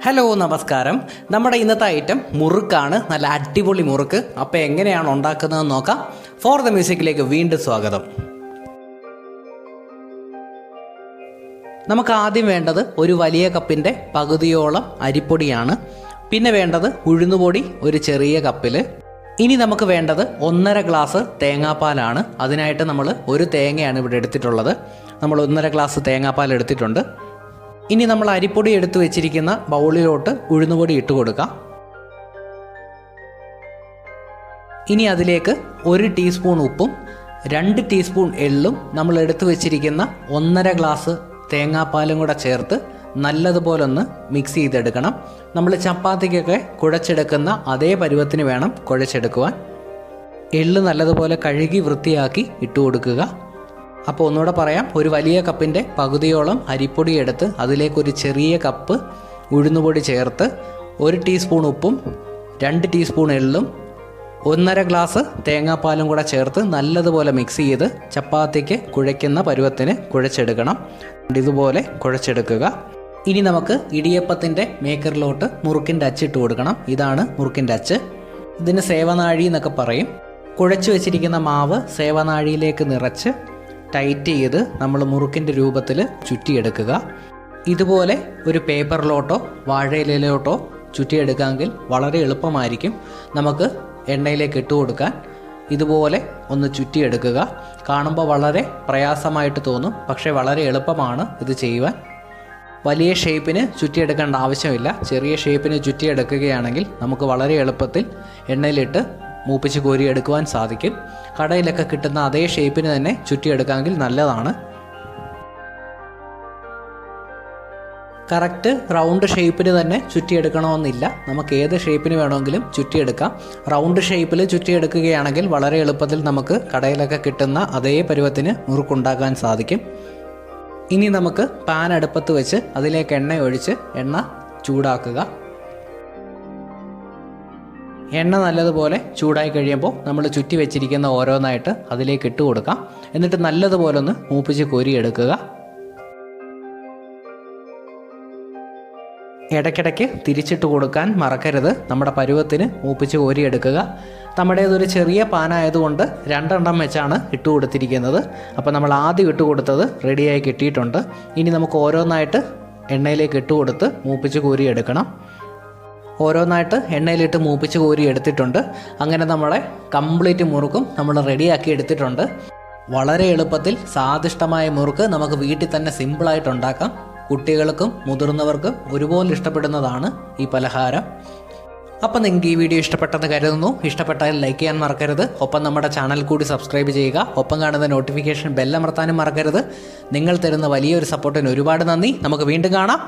Hello നമസ്കാരം. നമ്മുടെ ഇന്നത്തെ ഐറ്റം മുറുക്കാണ്. നല്ല അടിപൊളി മുറുക്ക്. അപ്പോൾ എങ്ങനെയാണ് ഉണ്ടാക്കുന്നതെന്ന് നോക്കാം. ഫോർ ദ മ്യൂസിക്കിലേക്ക് വീണ്ടും സ്വാഗതം. നമുക്ക് ആദ്യം വേണ്ടത് ഒരു വലിയ കപ്പിൻ്റെ പകുതിയോളം അരിപ്പൊടിയാണ്. പിന്നെ വേണ്ടത് ഉഴുന്നുപൊടി ഒരു ചെറിയ കപ്പിൽ. ഇനി നമുക്ക് വേണ്ടത് 1.5 ഗ്ലാസ് തേങ്ങാപ്പാലാണ്. അതിനായിട്ട് നമ്മൾ ഒരു തേങ്ങയാണ് ഇവിടെ എടുത്തിട്ടുള്ളത്. നമ്മൾ 1.5 ഗ്ലാസ് തേങ്ങാപ്പാൽ എടുത്തിട്ടുണ്ട്. ഇനി നമ്മൾ അരിപ്പൊടി എടുത്തു വെച്ചിരിക്കുന്ന ബൗളിലോട്ട് ഉഴുന്നുപൊടി ഇട്ട് കൊടുക്കാം. ഇനി അതിലേക്ക് 1 ടീസ്പൂൺ ഉപ്പും 2 ടീസ്പൂൺ എള്ളും നമ്മൾ എടുത്തു വെച്ചിരിക്കുന്ന 1.5 ഗ്ലാസ് തേങ്ങാപ്പാലും കൂടെ ചേർത്ത് നല്ലതുപോലെ ഒന്ന് മിക്സ് ചെയ്തെടുക്കണം. നമ്മൾ ചപ്പാത്തിക്കൊക്കെ കുഴച്ചെടുക്കുന്ന അതേ പരുവത്തിന് വേണം കുഴച്ചെടുക്കുവാൻ. എള്ള് നല്ലതുപോലെ കഴുകി വൃത്തിയാക്കി ഇട്ട് കൊടുക്കുക. അപ്പോൾ ഒന്നുകൂടെ പറയാം, ഒരു വലിയ കപ്പിൻ്റെ പകുതിയോളം അരിപ്പൊടി എടുത്ത് അതിലേക്കൊരു ചെറിയ കപ്പ് ഉഴുന്നുപൊടി ചേർത്ത് 1 ടീസ്പൂൺ ഉപ്പും 2 ടീസ്പൂൺ എള്ളും 1.5 ഗ്ലാസ് തേങ്ങാപ്പാലും കൂടെ ചേർത്ത് നല്ലതുപോലെ മിക്സ് ചെയ്ത് ചപ്പാത്തിക്ക് കുഴയ്ക്കുന്ന പരുവത്തിന് കുഴച്ചെടുക്കണം. ഇതുപോലെ കുഴച്ചെടുക്കുക. ഇനി നമുക്ക് ഇടിയപ്പത്തിൻ്റെ മേക്കറിലോട്ട് മുറുക്കിൻ്റെ അച്ചിട്ട് കൊടുക്കണം. ഇതാണ് മുറുക്കിൻ്റെ അച്ച്. ഇതിന് സേവനാഴി എന്നൊക്കെ പറയും. കുഴച്ച് വെച്ചിരിക്കുന്ന മാവ് സേവനാഴിയിലേക്ക് നിറച്ച് ടൈറ്റ് ചെയ്ത് നമ്മൾ മുറുക്കിൻ്റെ രൂപത്തിൽ ചുറ്റിയെടുക്കുക. ഇതുപോലെ ഒരു പേപ്പറിലോട്ടോ വാഴയിലയിലോട്ടോ ചുറ്റിയെടുക്കാമെങ്കിൽ വളരെ എളുപ്പമായിരിക്കും നമുക്ക് എണ്ണയിലേക്ക് ഇട്ട് കൊടുക്കാൻ. ഇതുപോലെ ഒന്ന് ചുറ്റിയെടുക്കുക. കാണുമ്പോൾ വളരെ പ്രയാസമായിട്ട് തോന്നും, പക്ഷേ വളരെ എളുപ്പമാണ് ഇത് ചെയ്യുവാൻ. വലിയ ഷേപ്പിന് ചുറ്റിയെടുക്കേണ്ട ആവശ്യമില്ല. ചെറിയ ഷേപ്പിന് ചുറ്റിയെടുക്കുകയാണെങ്കിൽ നമുക്ക് വളരെ എളുപ്പത്തിൽ എണ്ണയിലിട്ട് മൂപ്പിച്ച് കോരിയെടുക്കുവാൻ സാധിക്കും. കടയിലൊക്കെ കിട്ടുന്ന അതേ ഷേപ്പിന് തന്നെ ചുറ്റിയെടുക്കാമെങ്കിൽ നല്ലതാണ്. കറക്റ്റ് റൗണ്ട് ഷേപ്പിന് തന്നെ ചുറ്റിയെടുക്കണമെന്നില്ല. നമുക്ക് ഏത് ഷേപ്പിന് വേണമെങ്കിലും ചുറ്റിയെടുക്കാം. റൗണ്ട് ഷേപ്പിൽ ചുറ്റിയെടുക്കുകയാണെങ്കിൽ വളരെ എളുപ്പത്തിൽ നമുക്ക് കടയിലൊക്കെ കിട്ടുന്ന അതേ പരുവത്തിന് മുറുക്കുണ്ടാക്കാൻ സാധിക്കും. ഇനി നമുക്ക് പാൻ അടുപ്പത്ത് വെച്ച് അതിലേക്ക് എണ്ണ ഒഴിച്ച് എണ്ണ ചൂടാക്കുക. എണ്ണ നല്ലതുപോലെ ചൂടായി കഴിയുമ്പോൾ നമ്മൾ ചുറ്റി വെച്ചിരിക്കുന്ന ഓരോന്നായിട്ട് അതിലേക്ക് ഇട്ട് കൊടുക്കാം. എന്നിട്ട് നല്ലതുപോലെ ഒന്ന് മൂപ്പിച്ച് കോരിയെടുക്കുക. ഇടയ്ക്കിടയ്ക്ക് തിരിച്ചിട്ട് കൊടുക്കാൻ മറക്കരുത്. നമ്മുടെ പരുവത്തിന് മൂപ്പിച്ച് കോരിയെടുക്കുക. നമ്മുടേതൊരു ചെറിയ പാനായതുകൊണ്ട് 2 എണ്ണം വെച്ചാണ് ഇട്ട് കൊടുത്തിരിക്കുന്നത്. അപ്പോൾ നമ്മൾ ആദ്യം ഇട്ട് കൊടുത്തത് റെഡിയായി കിട്ടിയിട്ടുണ്ട്. ഇനി നമുക്ക് ഓരോന്നായിട്ട് എണ്ണയിലേക്ക് ഇട്ട് കൊടുത്ത് മൂപ്പിച്ച് കോരിയെടുക്കണം. ഓരോന്നായിട്ട് എണ്ണയിലിട്ട് മൂപ്പിച്ച് കോരി എടുത്തിട്ടുണ്ട്. അങ്ങനെ നമ്മളെ കംപ്ലീറ്റ് മുറുക്കും നമ്മൾ റെഡിയാക്കി എടുത്തിട്ടുണ്ട്. വളരെ എളുപ്പത്തിൽ സ്വാദിഷ്ടമായ മുറുക്ക് നമുക്ക് വീട്ടിൽ തന്നെ സിമ്പിളായിട്ട് ഉണ്ടാക്കാം. കുട്ടികൾക്കും മുതിർന്നവർക്കും ഒരുപോലെ ഇഷ്ടപ്പെടുന്നതാണ് ഈ പലഹാരം. അപ്പം നിങ്ങൾക്ക് ഈ വീഡിയോ ഇഷ്ടപ്പെട്ടെന്ന് കരുതുന്നു. ഇഷ്ടപ്പെട്ടാൽ ലൈക്ക് ചെയ്യാൻ മറക്കരുത്. ഒപ്പം നമ്മുടെ ചാനൽ കൂടി സബ്സ്ക്രൈബ് ചെയ്യുക. ഒപ്പം കാണുന്ന നോട്ടിഫിക്കേഷൻ ബെല്ലമർത്താനും മറക്കരുത്. നിങ്ങൾ തരുന്ന വലിയൊരു സപ്പോർട്ടിന് ഒരുപാട് നന്ദി. നമുക്ക് വീണ്ടും കാണാം.